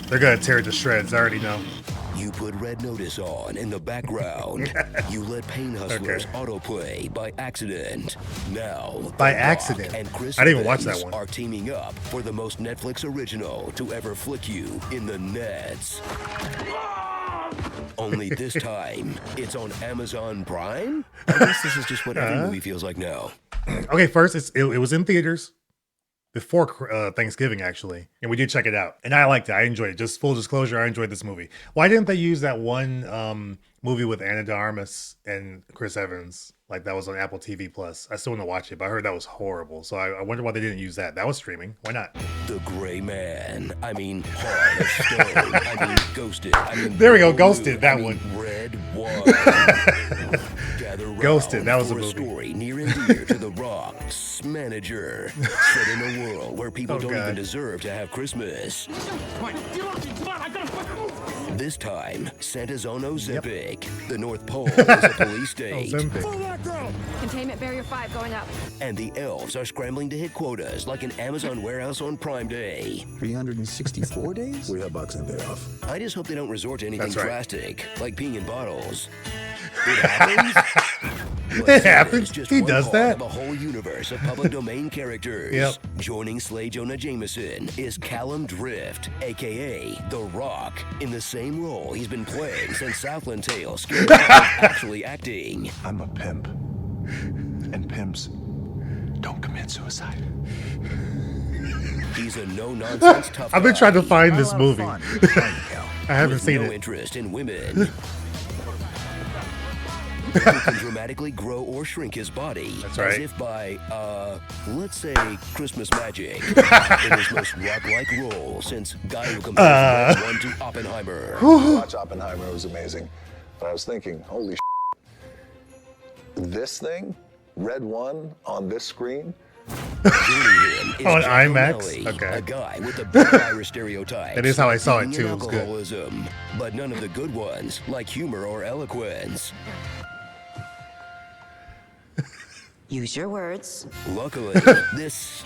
They're gonna tear it to shreds. I already know. You put Red Notice on in the background. You let Pain Hustlers autoplay by accident. Now, By The Rock accident. and Chris I didn't even watch Evans that one. are teaming up for the most Netflix original to ever flick you in the nets. Only this time, it's on Amazon Prime? I guess this is just what every movie feels like now. Okay, first it was in theaters before Thanksgiving actually, and we did check it out, and I liked it. I enjoyed it. Just full disclosure, I enjoyed this movie. Why didn't they use that one movie with Anna de Armas and Chris Evans? Like that was on Apple TV Plus. I still want to watch it, but I heard that was horrible. So I wonder why they didn't use that. That was streaming. Why not? The Gray Man. I mean, Heart of Stone. I mean, Ghosted. I mean, There we go, Blue. Ghosted, that I mean, one. Red One. Gather round Ghosted, that was for a movie. Story near and dear to The Rock's manager. Set in a world where people don't even deserve to have Christmas. This time, Santa's on Ozempic. The North Pole is a police state. Containment barrier 5 going up. And the elves are scrambling to hit quotas like an Amazon warehouse on Prime Day. 364 days? We have Boxing Day off. I just hope they don't resort to anything That's right. drastic, like peeing in bottles. It happens. It happens. He does that. Of a whole universe of public domain characters. Yep. Joining Slay Jonah Jameson is Callum Drift, aka The Rock, in the same role he's been playing since Southland Tale scared him actually acting. I'm a pimp. And pimps don't commit suicide. He's a no-nonsense tough guy. I've been trying to find this movie. Fun. I haven't with seen no it. interest in women. Who can dramatically grow or shrink his body. That's As right. if by, let's say, Christmas magic. In his most rock-like role since Guy who compares Red One to Oppenheimer. Watch Oppenheimer, it was amazing. But I was thinking, holy this thing, Red One on this screen, Joining him is On Jeff IMAX? O'Malley, Okay. a guy with the big Irish stereotypes. That is how I saw it, eating too. and It was good. alcoholism, but none of the good ones, like humor or eloquence. Use your words. Luckily, this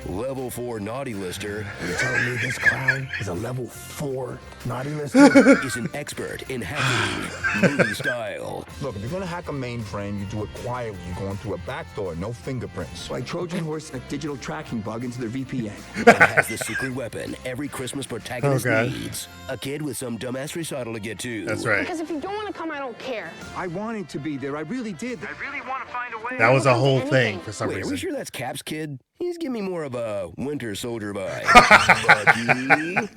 level 4 naughty lister You telling me this clown is a level 4 naughty lister? is an expert in hacking movie style. Look, if you're gonna hack a mainframe, you do it quietly. You go in through a back door, no fingerprints. So I Trojan horse a digital tracking bug into their VPN. And has the secret weapon every Christmas protagonist Oh, God. needs. A kid with some dumbass recital to get to. That's right. Because if you don't want to come, I don't care. I wanted to be there. I really did. That was a whole thing for some Wait, are we reason. sure that's Cap's kid? He's giving me more of a Winter Soldier vibe. Bucky,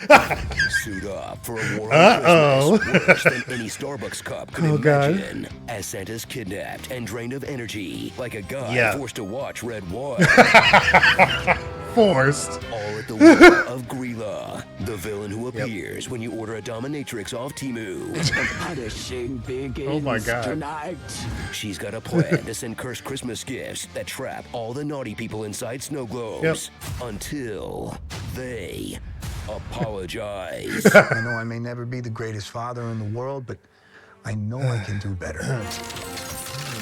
suit up for a war on Christmas worse than any Starbucks cup could Oh, God. imagine. As Santa's kidnapped and drained of energy, like a guy Yeah. forced to watch Red One. Forced. All at the will of Grilla, the villain who appears when you order a dominatrix off Temu. Punishing begins Oh my God. tonight. She's got a plan to send cursed Christmas gifts that trap all the naughty people inside snow globes until they apologize. I know I may never be the greatest father in the world, but I know I can do better.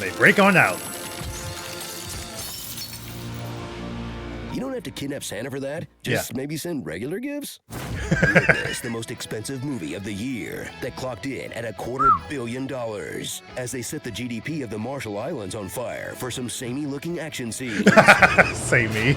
They break on out. You don't have to kidnap Santa for that. Just maybe send regular gifts. Witness the most expensive movie of the year that clocked in at $250 million as they set the GDP of the Marshall Islands on fire for some samey-looking action scenes. Say me.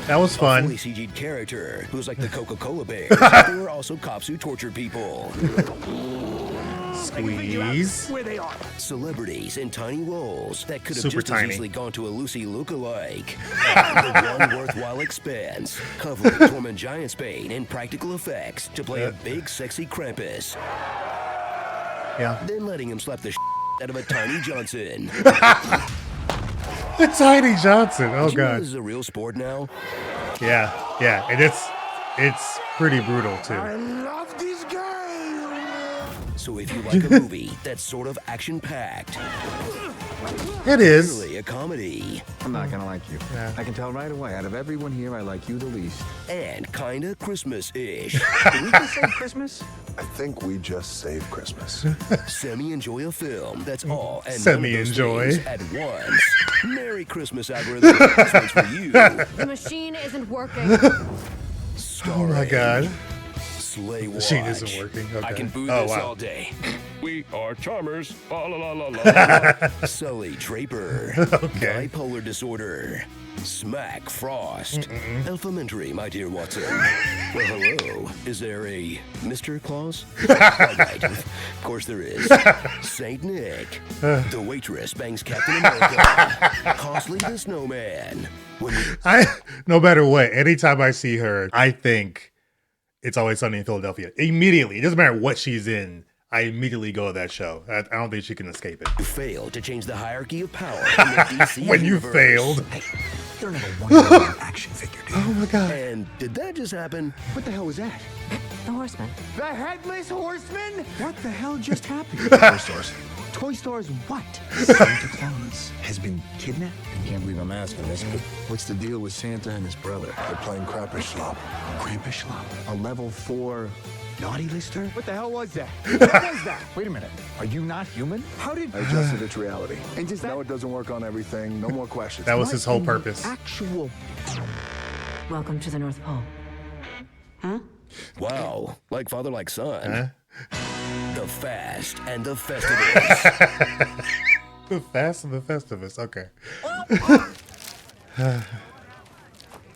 That was Fully fun. CG'd character who's like the Coca-Cola Bears. There were also cops who tortured people. Squeeze. Where they are. Celebrities in tiny roles that could have Super just tiny. as easily gone to a Lucy lookalike. The one worthwhile expense, covering Tormund Giantsbane in practical effects to play a big, sexy Krampus, Yeah. then letting him slap the out of a Tiny Johnson. The Tiny Johnson. Oh Do you know God. this is a real sport now? Yeah. Yeah. And it's pretty brutal too. love this game. So if you like a movie that's sort of action-packed, It is. Clearly a comedy. I'm not gonna like you. Yeah. I can tell right away. Out of everyone here, I like you the least. And kinda Christmas-ish. Did we just say Christmas? I think we just saved Christmas. Semi-enjoy a film that's all and Semi-enjoy. none of those things at once. Merry Christmas, algorithm. This one's for you. The machine isn't working. Oh my god. Slay Watch. Machine isn't working. Okay. I can boo Oh, this wow. all day. We are charmers. La la la la. Sully Draper. Okay. Bipolar disorder. Smack Frost. Elementary, my dear Watson. Well, hello. Is there a Mr. Claus? All right. Of course there is. Saint Nick. The waitress bangs Captain America. Costly the snowman. When we No matter what, anytime I see her, I think It's Always Sunny in Philadelphia. Immediately. It doesn't matter what she's in. I immediately go to that show. I don't think she can escape it. failed to change the hierarchy of power in the DC When you universe. failed. You're never one action figure, dude. Oh my god. And did that just happen? What the hell was that? The horseman. The Headless Horseman? What the hell just happened? Toy Stores. Toy Stores what? Santa Claus has been kidnapped. I can't believe I'm asking this, but what's the deal with Santa and his brother? They're playing Crappish Slop. Grampish Slop. A level 4 naughty lister? What the hell was that? What was that? Wait a minute. Are you not human? How did... I adjusted its reality. And does that... No, it doesn't work on everything. No more questions. That was What his whole in the purpose. Actual... Welcome to the North Pole. Huh? Wow, like father, like son. Huh? The Fast and the Festivus. The Fast and the Festivus. Okay.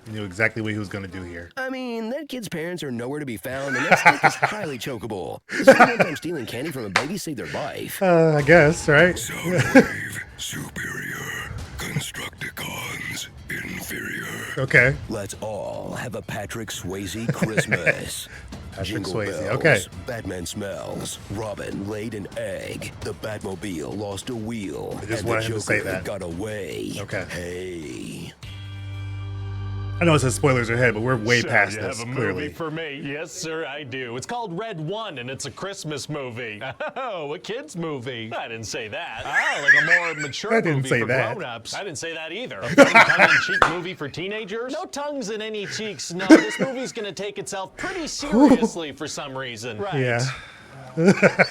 You knew exactly what he was going to do here. I mean, that kid's parents are nowhere to be found, and that stick is highly chokeable. Sometimes stealing candy from a baby saved their life. I guess, right? Soundwave, superior. Constructicons, inferior. Okay. Let's all have a Patrick Swayze Christmas. Patrick Jingle Swayze, bells, okay. Batman smells. Robin laid an egg. The Batmobile lost a wheel. I just and wanted the him to say Joker that. got away. Okay. Hey. I know it says spoilers ahead, but we're way So past you this, have a clearly. movie for me? Yes, sir, I do. It's called Red One, and it's a Christmas movie. Oh, a kids movie. I didn't say that. Oh, like a more mature I didn't movie say for that. grown-ups. I didn't say that either. A fun tongue-in-cheek movie for teenagers? No tongues in any cheeks. No, this movie's gonna take itself pretty seriously for some reason. Right. Yeah.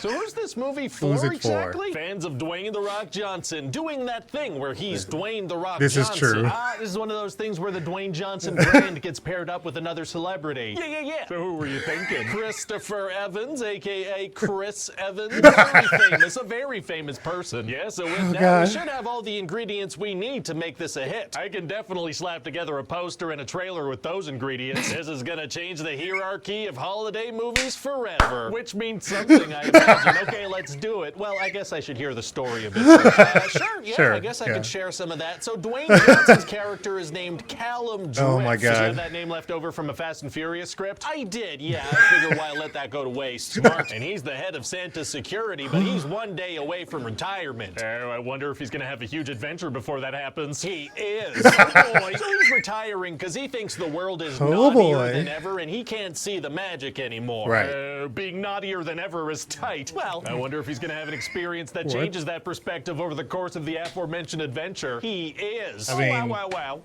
So who's this movie for Who's it for? exactly? Fans of Dwayne The Rock Johnson doing that thing where he's Dwayne The Rock This is Johnson. true. This is one of those things where the Dwayne Johnson brand gets paired up with another celebrity. Yeah. So who were you thinking? Christopher Evans, a.k.a. Chris Evans. A very famous person. Yeah, so with that, we God. should have all the ingredients we need to make this a hit. I can definitely slap together a poster and a trailer with those ingredients. This is gonna change the hierarchy of holiday movies forever. Which means something, I imagine. Okay, let's do it. Well, I guess I should hear the story a bit first. Sure, yeah, Sure, I guess I yeah. could share some of that. So Dwayne Johnson's character is named Callum Drift. Oh my Did you have God. that name left over from a Fast and Furious script? I did, yeah. I figured why let that go to waste. Smart. And he's the head of Santa's security, but he's one day away from retirement. Oh, I wonder if he's gonna have a huge adventure before that happens. He is. Oh boy, so he's retiring because he thinks the world is Oh, naughtier boy. than ever and he can't see the magic anymore. Right. Being naughtier than ever is tight. Well, I wonder if he's gonna have an experience that What? changes that perspective over the course of the aforementioned adventure. He is. I mean- wow.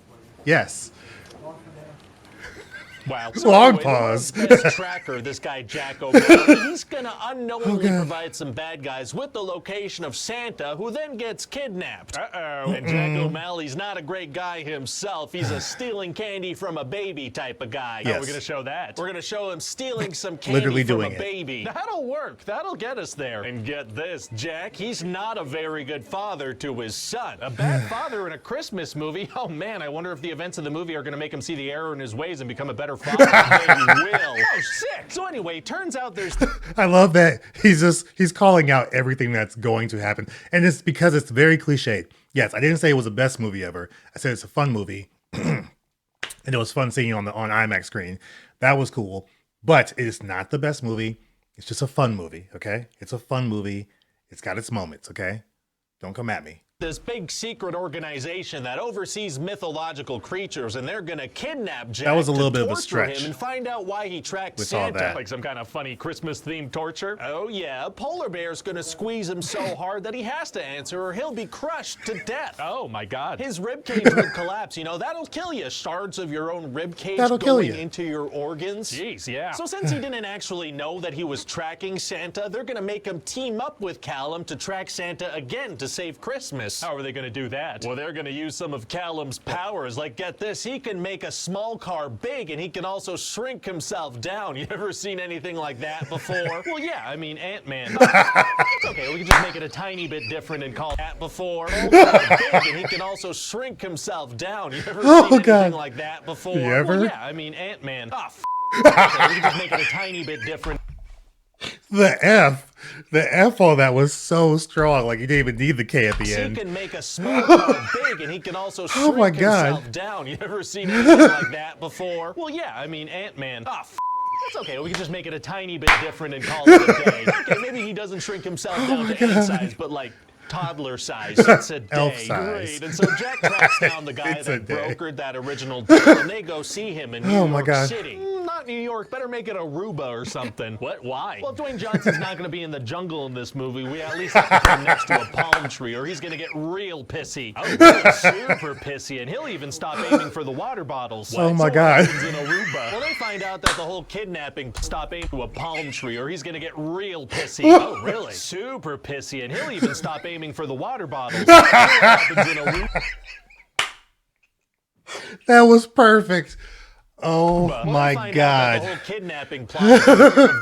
Yes. Wow. Long the pause. world's best tracker, this guy Jack O'Malley, he's gonna unknowingly God. provide some bad guys with the location of Santa, who then gets kidnapped. Uh-oh. And Jack O'Malley's not a great guy himself. He's a stealing candy from a baby type of guy. How are we Yes. gonna show that? We're gonna show him stealing some candy Literally from doing a it. baby. That'll work. That'll get us there. And get this, Jack, he's not a very good father to his son. A bad father in a Christmas movie? Oh man, I wonder if the events of the movie are gonna make him see the error in his ways and become a better father. They will. Oh, sick. So anyway, turns out there's I love that he's calling out everything that's going to happen. And it's because it's very cliched. Yes, I didn't say it was the best movie ever. I said it's a fun movie. And it was fun seeing it on IMAX screen. That was cool. But it is not the best movie. It's just a fun movie, okay? It's a fun movie. It's got its moments, okay? Don't come at me. this big secret organization that oversees mythological creatures, and they're gonna kidnap Jack. That was a little to bit of a torture stretch. him and find out why he tracked We saw Santa. that. Like some kind of funny Christmas-themed torture. Oh yeah, a polar bear's gonna squeeze him so hard that he has to answer, or he'll be crushed to death. Oh my God! His rib cage would collapse. You know that'll kill you. Shards of your own rib cage That'll kill going you. into your organs. Jeez, yeah. So since he didn't actually know that he was tracking Santa, they're gonna make him team up with Callum to track Santa again to save Christmas. How are they gonna do that? Well, they're gonna use some of Callum's powers. Like, get this, he can make a small car big, and he can also shrink himself down. You ever seen anything like that before? Well, yeah, I mean, Ant-Man. It's okay, we can just make it a tiny bit different and call that before. Big, and he can also shrink himself down. You ever seen anything God. like that before? You ever? Well, yeah, I mean, Ant-Man. Okay, we can just make it a tiny bit different. The F on that was so strong. Like you didn't even need the K at the He end. can make a small car big, and he can also shrink my God. himself down. You ever seen anything like that before? Well, yeah, I mean, Ant-Man. It's okay, we can just make it a tiny bit different and call it a day. Okay, maybe he doesn't shrink himself down to ant size, but like toddler size. It's a day. Elf size. Great. And so Jack tracks down the guy It's a that day. brokered that original deal, and they go see him in New Oh my York God. City. Not New York. Better make it Aruba or something. What? Why? Well, if Dwayne Johnson's not going to be in the jungle in this movie, we at least have to put him next to a palm tree, or he's going to get real pissy. Oh, really? Super pissy, and he'll even stop aiming for the water bottles. Oh my So what God. happens in Aruba? Well, they find out that the whole kidnapping stop aiming to a palm tree, or he's going to get real pissy. Oh, really? Super pissy, and he'll even stop aiming for the water bottles. What happens in Aruba? That was perfect. Oh Well, we my find out that God. the whole kidnapping plot of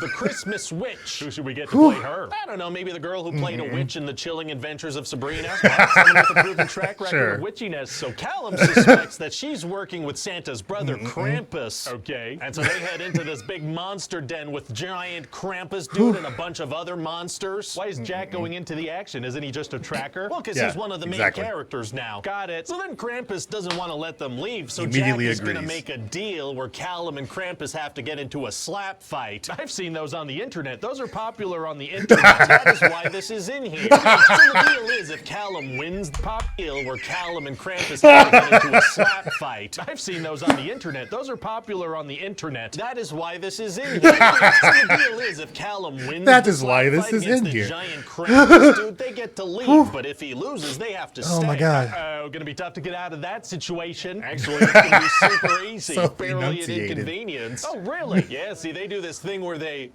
the Christmas witch. Who should we get to play her? I don't know, maybe the girl who played a witch in The Chilling Adventures of Sabrina. Someone with a proven track record Sure. of witchiness. So Callum suspects that she's working with Santa's brother, Krampus. Okay. And so they head into this big monster den with giant Krampus dude and a bunch of other monsters. Why is Jack going into the action? Isn't he just a tracker? Well, because Yeah, he's one of the exactly. main characters now. Got it. So then Krampus doesn't want to let them leave, so Jack Immediately is going to agrees. make a deal where Callum and Krampus have to get into a slap fight. I've seen those on the internet. Those are popular on the internet. That is why this is in here. So the deal is, if Callum wins the pop deal where Callum and Krampus have to get into a slap fight. I've seen those on the internet. Those are popular on the internet. That is why this is in here. So the deal is, if Callum wins That the is why slap this fight is against in the here. giant Krampus dude, they get to leave. But if he loses, they have to stay. Oh my God. Gonna be tough to get out of that situation. Actually, it's gonna be super easy. So Barely an enunciated. inconvenience. Oh, really? Yeah, see, they do this thing where they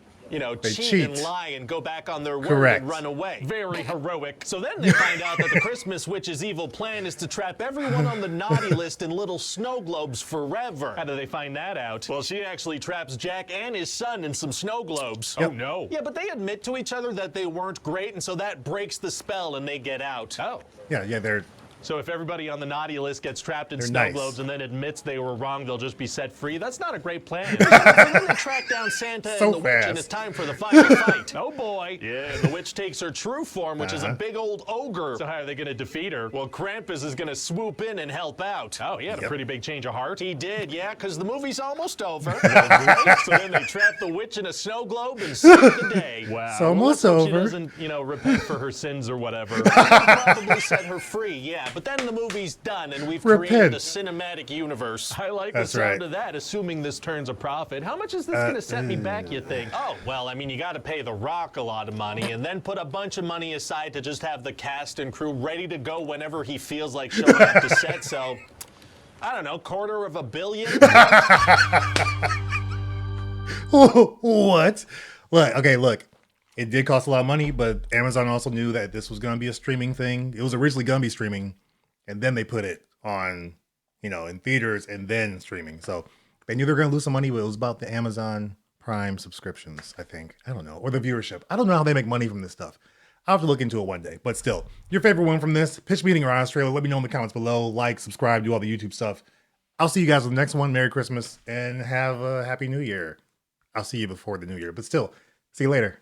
cheat cheat. and lie and go back on their word Correct. and run away. Very heroic. So then they find out that the Christmas witch's evil plan is to trap everyone on the naughty list in little snow globes forever. How do they find that out? Well, she actually traps Jack and his son in some snow globes. Yep. Oh, no. Yeah, but they admit to each other that they weren't great, and so that breaks the spell and they get out. Oh. Yeah, they're So if everybody on the naughty list gets trapped in They're snow nice. globes and then admits they were wrong, they'll just be set free. That's not a great plan. So then they track down Santa So and the witch, and fast. it's time for the final fight. Oh boy. Yeah, and the witch takes her true form, which is a big old ogre. So how are they going to defeat her? Well, Krampus is going to swoop in and help out. Oh, he had a pretty big change of heart. He did, yeah, because the movie's almost over. So then they trap the witch in a snow globe and save the day. Wow. It's almost Well, let's hope over. She doesn't, repent for her sins or whatever. Probably set her free, yeah. But then the movie's done, and we've created Repent. a cinematic universe. I like That's the sound right. of that, assuming this turns a profit. How much is this going to set me back, you think? Oh, well, I mean, you got to pay The Rock a lot of money, and then put a bunch of money aside to just have the cast and crew ready to go whenever he feels like showing up to set, so... I don't know, $250 million? What? Look. It did cost a lot of money, but Amazon also knew that this was going to be a streaming thing. It was originally going to be streaming, and then they put it on, in theaters and then streaming. So they knew they were going to lose some money, but it was about the Amazon Prime subscriptions, I think. I don't know. Or the viewership. I don't know how they make money from this stuff. I'll have to look into it one day. But still, your favorite one from this, pitch meeting or honest trailer, let me know in the comments below. Like, subscribe, do all the YouTube stuff. I'll see you guys on the next one. Merry Christmas and have a Happy New Year. I'll see you before the New Year. But still, see you later.